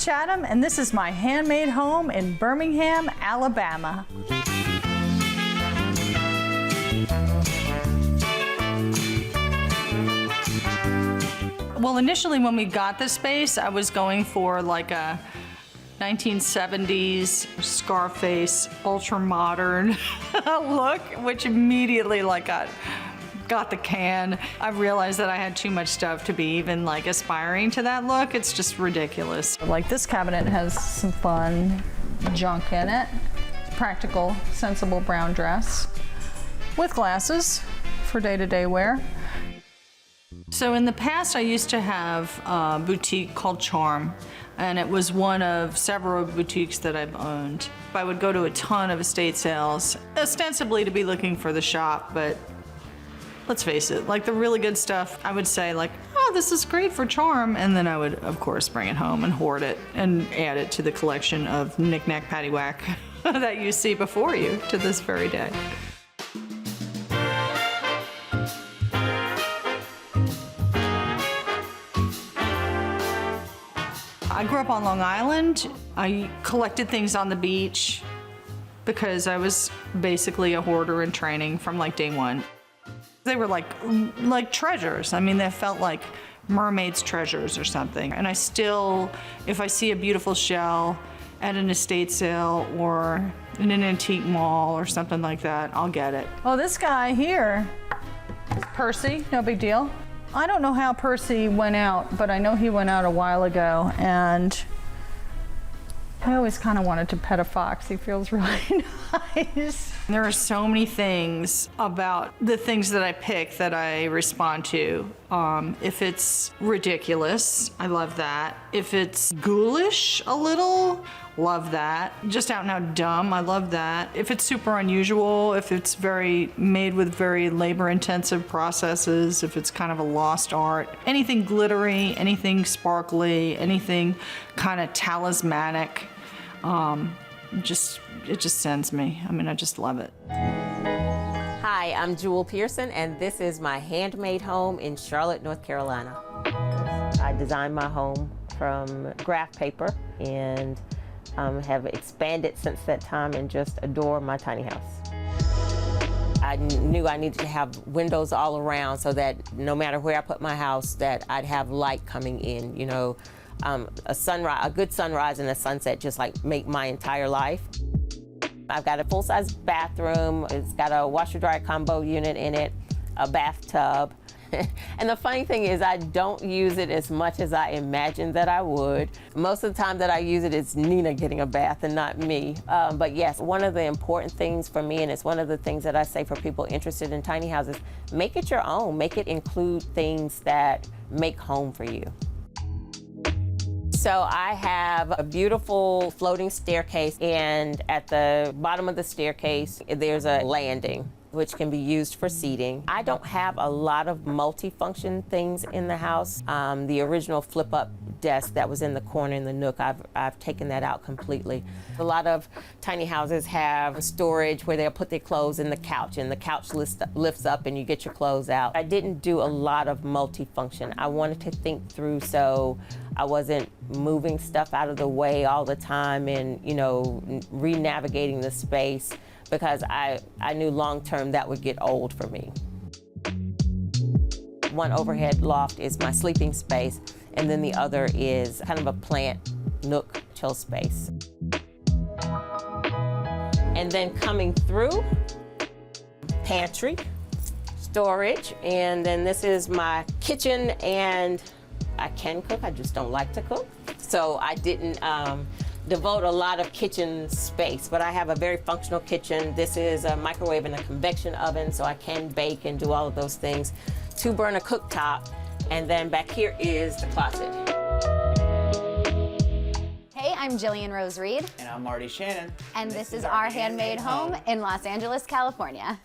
Chatham, and this is my handmade home in Birmingham, Alabama. Well, initially when we got the space, I was going for like a 1970s Scarface, ultra modern look, which immediately like got the can. I realized that I had too much stuff to be even like aspiring to that look. It's just ridiculous. Like this cabinet has some fun junk in it. Practical, sensible brown dress with glasses for day-to-day wear. So in the past, I used to have a boutique called Charm, and it was one of several boutiques that I've owned. I would go to a ton of estate sales, ostensibly to be looking for the shop, but let's face it, like the really good stuff, I would say like, oh, this is great for Charm, and then I would, of course, bring it home and hoard it and add it to the collection of knick-knack, paddywhack that you see before you to this very day. I grew up on Long Island. I collected things on the beach because I was basically a hoarder in training from like day one. They were like treasures. I mean, they felt like mermaid's treasures or something. And I still, if I see a beautiful shell at an estate sale or in an antique mall or something like that, I'll get it. Oh, this guy here, Percy, no big deal. I don't know how Percy went out, but I know he went out a while ago, and I always kind of wanted to pet a fox. He feels really nice. There are so many things about the things that I pick that I respond to. If it's ridiculous, I love that. If it's ghoulish a little, love that. Just out and out dumb, I love that. If it's super unusual, if it's made with very labor-intensive processes, if it's kind of a lost art, anything glittery, anything sparkly, anything kind of talismanic, it just sends me. I mean, I just love it. Hi, I'm Jewel Pearson, and this is my handmade home in Charlotte, North Carolina. I designed my home from graph paper and have expanded since that time and just adore my tiny house. I knew I needed to have windows all around so that no matter where I put my house, that I'd have light coming in, you know. A good sunrise and a sunset just like make my entire life. I've got a full-size bathroom. It's got a washer-dryer combo unit in it, a bathtub. And the funny thing is I don't use it as much as I imagined that I would. Most of the time that I use it, it's Nina getting a bath and not me. But yes, one of the important things for me, and it's one of the things that I say for people interested in tiny houses, make it your own. Make it include things that make home for you. So I have a beautiful floating staircase, and at the bottom of the staircase, there's a landing, which can be used for seating. I don't have a lot of multi-function things in the house. The original flip-up desk that was in the corner in the nook, I've taken that out completely. A lot of tiny houses have storage where they'll put their clothes in the couch, and the couch lifts up and you get your clothes out. I didn't do a lot of multi-function. I wanted to think through so I wasn't moving stuff out of the way all the time and, you know, re-navigating the space, because I knew long-term that would get old for me. One overhead loft is my sleeping space, and then the other is kind of a plant nook chill space. And then coming through, pantry, storage, and then this is my kitchen, and I can cook, I just don't like to cook. So I didn't devote a lot of kitchen space, but I have a very functional kitchen. This is a microwave and a convection oven, so I can bake and do all of those things. 2-burner cooktop, and then back here is the closet. Hey, I'm Jillian Rose Reed. And I'm Marty Shannon. And this is our handmade home in Los Angeles, California.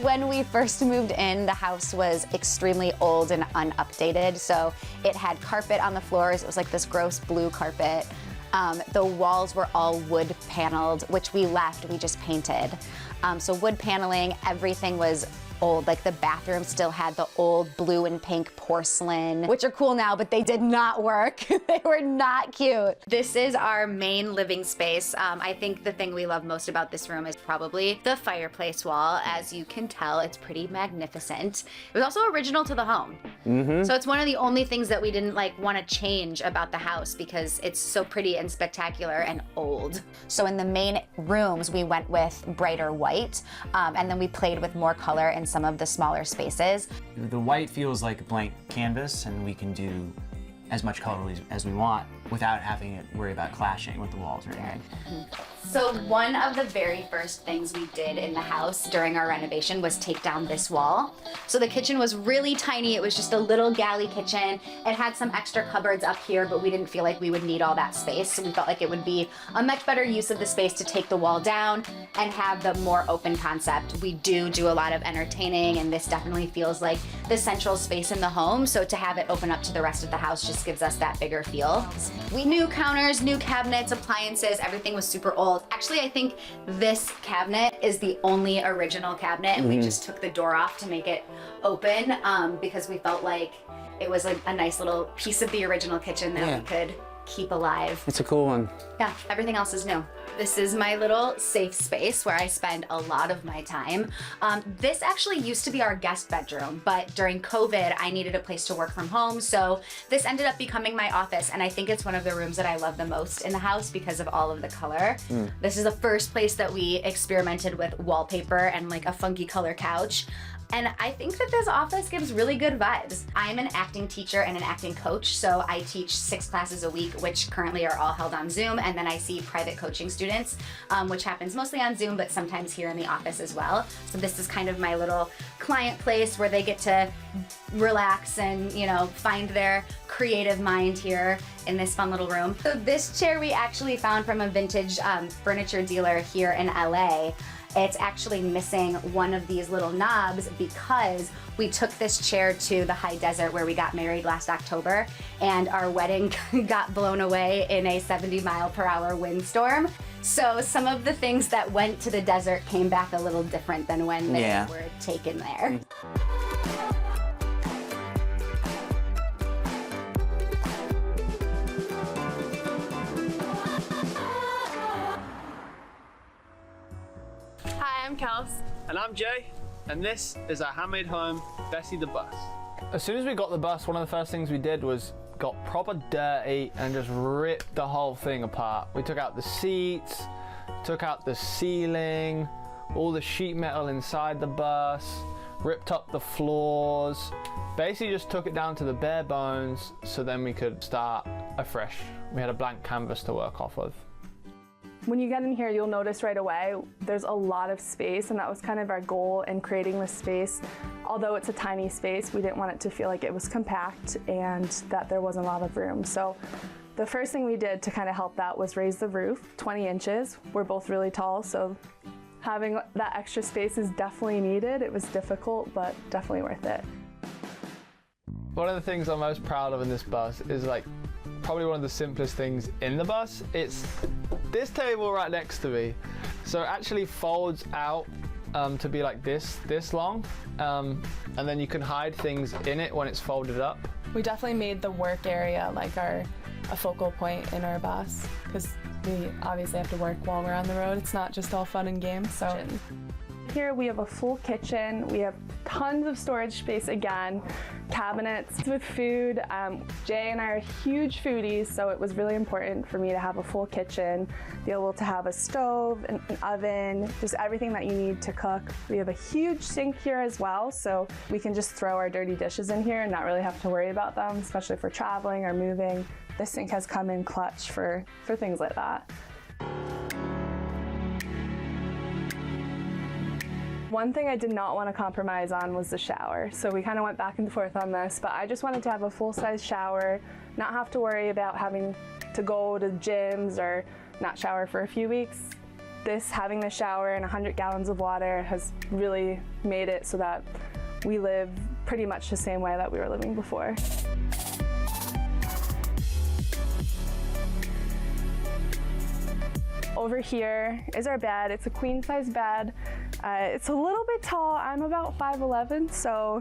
When we first moved in, the house was extremely old and unupdated, so it had carpet on the floors. It was like this gross blue carpet. The walls were all wood paneled, which we left, we just painted. So wood paneling, everything was old. Like the bathroom still had the old blue and pink porcelain, which are cool now, but they did not work. They were not cute. This is our main living space. I think the thing we love most about this room is probably the fireplace wall. As you can tell, it's pretty magnificent. It was also original to the home. So it's one of the only things that we didn't like want to change about the house because it's so pretty and spectacular and old. So in the main rooms, we went with brighter white, and then we played with more color in some of the smaller spaces. The white feels like a blank canvas, and we can do as much color as we want without having to worry about clashing with the walls or anything. So one of the very first things we did in the house during our renovation was take down this wall. So the kitchen was really tiny. It was just a little galley kitchen. It had some extra cupboards up here, but we didn't feel like we would need all that space. So we felt like it would be a much better use of the space to take the wall down and have the more open concept. We do a lot of entertaining, and this definitely feels like the central space in the home. So to have it open up to the rest of the house just gives us that bigger feel. We new counters, new cabinets, appliances, everything was super old. Actually, I think this cabinet is the only original cabinet, and we just took the door off to make it open because we felt like it was like a nice little piece of the original kitchen that we could keep alive. It's a cool one. Yeah, everything else is new. This is my little safe space where I spend a lot of my time. This actually used to be our guest bedroom, but during COVID, I needed a place to work from home, so this ended up becoming my office, and I think it's one of the rooms that I love the most in the house because of all of the color. This is the first place that we experimented with wallpaper and like a funky color couch. And I think that this office gives really good vibes. I'm an acting teacher and an acting coach, so I teach 6 classes a week, which currently are all held on Zoom, and then I see private coaching students, which happens mostly on Zoom, but sometimes here in the office as well. So this is kind of my little client place where they get to relax and, you know, find their creative mind here in this fun little room. So this chair we actually found from a vintage furniture dealer here in LA. It's actually missing one of these little knobs because we took this chair to the high desert where we got married last October, and our wedding got blown away in a 70-mile-per-hour windstorm. So some of the things that went to the desert came back a little different than when they were taken there. I'm Kels. And I'm Jay, and this is our handmade home, Bessie the Bus. As soon as we got the bus, one of the first things we did was got proper dirty and just ripped the whole thing apart. We took out the seats, took out the ceiling, all the sheet metal inside the bus, ripped up the floors, basically just took it down to the bare bones so then we could start afresh. We had a blank canvas to work off of. When you get in here, you'll notice right away there's a lot of space, and that was kind of our goal in creating this space. Although it's a tiny space, we didn't want it to feel like it was compact and that there wasn't a lot of room. So the first thing we did to kind of help that was raise the roof 20 inches. We're both really tall, so having that extra space is definitely needed. It was difficult, but definitely worth it. One of the things I'm most proud of in this bus is like probably one of the simplest things in the bus. It's this table right next to me. So it actually folds out to be like this long, and then you can hide things in it when it's folded up. We definitely made the work area like a focal point in our bus because we obviously have to work while we're on the road. It's not just all fun and games. So Here we have a full kitchen. We have tons of storage space again, cabinets with food. Jay and I are huge foodies, so it was really important for me to have a full kitchen, be able to have a stove, an oven, just everything that you need to cook. We have a huge sink here as well, so we can just throw our dirty dishes in here and not really have to worry about them, especially for traveling or moving. This sink has come in clutch for things like that. One thing I did not want to compromise on was the shower. So we kind of went back and forth on this, but I just wanted to have a full-size shower, not have to worry about having to go to gyms or not shower for a few weeks. Having the shower and 100 gallons of water has really made it so that we live pretty much the same way that we were living before. Over here is our bed. It's a queen-size bed. It's a little bit tall. I'm about 5'11", so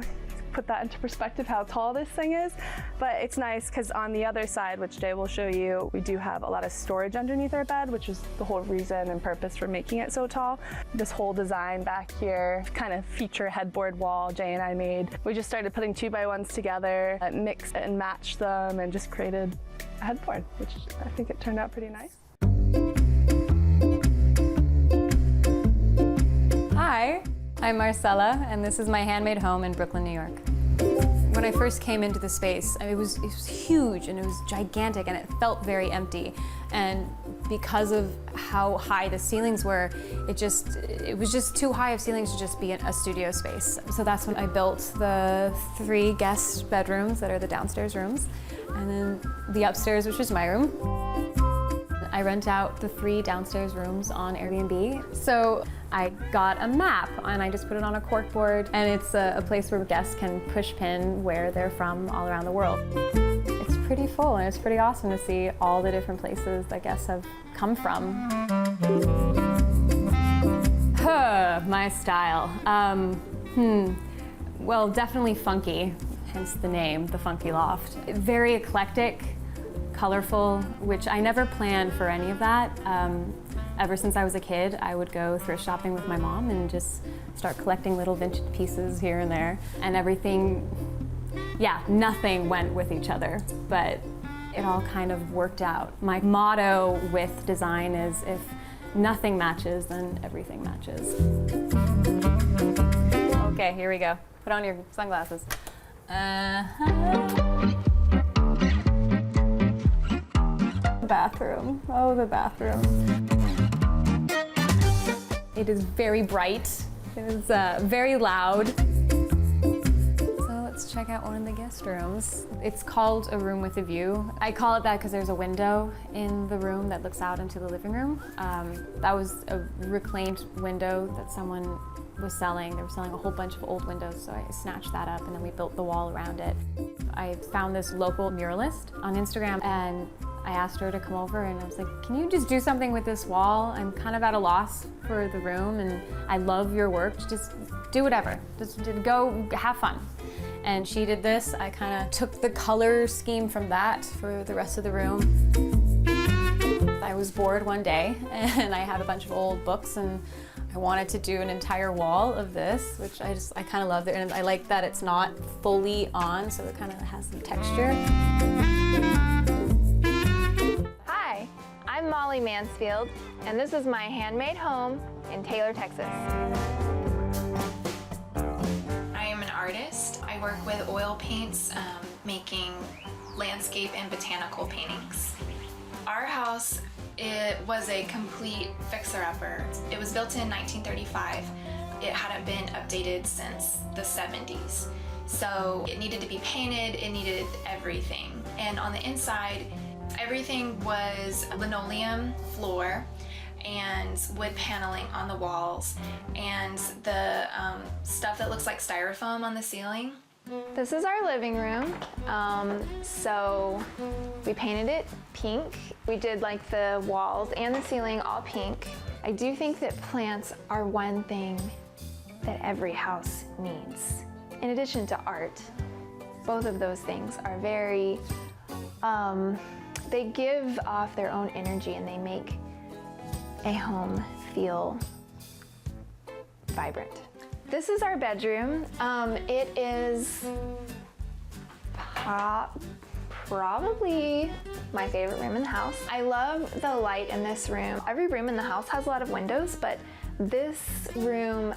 put that into perspective how tall this thing is. But it's nice because on the other side, which Jay will show you, we do have a lot of storage underneath our bed, which is the whole reason and purpose for making it so tall. This whole design back here, kind of feature headboard wall Jay and I made. We just started putting 2x1s together, mixed and matched them, and just created a headboard, which I think it turned out pretty nice. Hi, I'm Marcella, and this is my handmade home in Brooklyn, New York. When I first came into the space, it was huge and it was gigantic and it felt very empty. And because of how high the ceilings were, it was just too high of ceilings to just be a studio space. So that's when I built the 3 guest bedrooms that are the downstairs rooms, and then the upstairs, which is my room. I rent out the 3 downstairs rooms on Airbnb. So I got a map and I just put it on a cork board, and it's a place where guests can push pin where they're from all around the world. It's pretty full and it's pretty awesome to see all the different places that guests have come from. My style. Well, definitely funky, hence the name, the Funky Loft. Very eclectic, colorful, which I never planned for any of that. Ever since I was a kid, I would go thrift shopping with my mom and just start collecting little vintage pieces here and there. And everything, yeah, nothing went with each other, but it all kind of worked out. My motto with design is if nothing matches, then everything matches. Okay, here we go. Put on your sunglasses. Bathroom. Oh, the bathroom. It is very bright. It is very loud. So let's check out one of the guest rooms. It's called a room with a view. I call it that because there's a window in the room that looks out into the living room. That was a reclaimed window that someone was selling. They were selling a whole bunch of old windows, so I snatched that up and then we built the wall around it. I found this local muralist on Instagram and I asked her to come over and I was like, can you just do something with this wall? I'm kind of at a loss for the room and I love your work. Just do whatever. Just go have fun. And she did this. I kind of took the color scheme from that for the rest of the room. I was bored one day and I had a bunch of old books and I wanted to do an entire wall of this, which I kind of love it. And I like that it's not fully on, so it kind of has some texture. I'm Molly Mansfield, and this is my handmade home in Taylor, Texas. I am an artist. I work with oil paints, making landscape and botanical paintings. Our house, it was a complete fixer-upper. It was built in 1935. It hadn't been updated since the 70s. So it needed to be painted, it needed everything. And on the inside, everything was linoleum floor and wood paneling on the walls and the stuff that looks like styrofoam on the ceiling. This is our living room. So we painted it pink. We did like the walls and the ceiling all pink. I do think that plants are one thing that every house needs. In addition to art, both of those things are very, they give off their own energy and they make a home feel vibrant. This is our bedroom. It is probably my favorite room in the house. I love the light in this room. Every room in the house has a lot of windows, but this room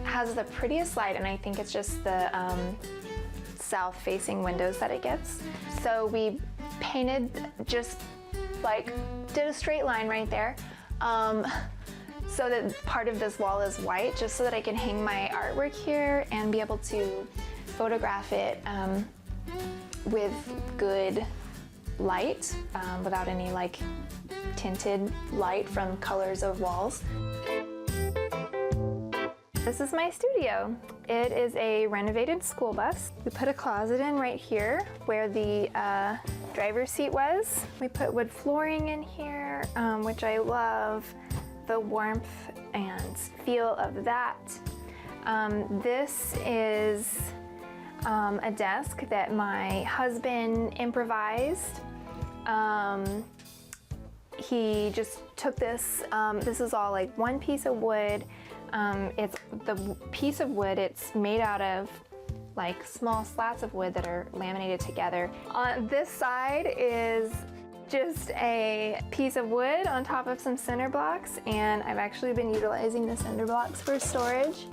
has the prettiest light, and I think it's just the south-facing windows that it gets. So we painted, just like did a straight line right there, so that part of this wall is white, just so that I can hang my artwork here and be able to photograph it with good light, without any like tinted light from colors of walls. This is my studio. It is a renovated school bus. We put a closet in right here where the driver's seat was. We put wood flooring in here, which I love. the warmth and feel of that. This is a desk that my husband improvised. He just took this, this is all like one piece of wood. It's the piece of wood, it's made out of like small slats of wood that are laminated together. On this side is just a piece of wood on top of some cinder blocks, and I've actually been utilizing the cinder blocks for storage.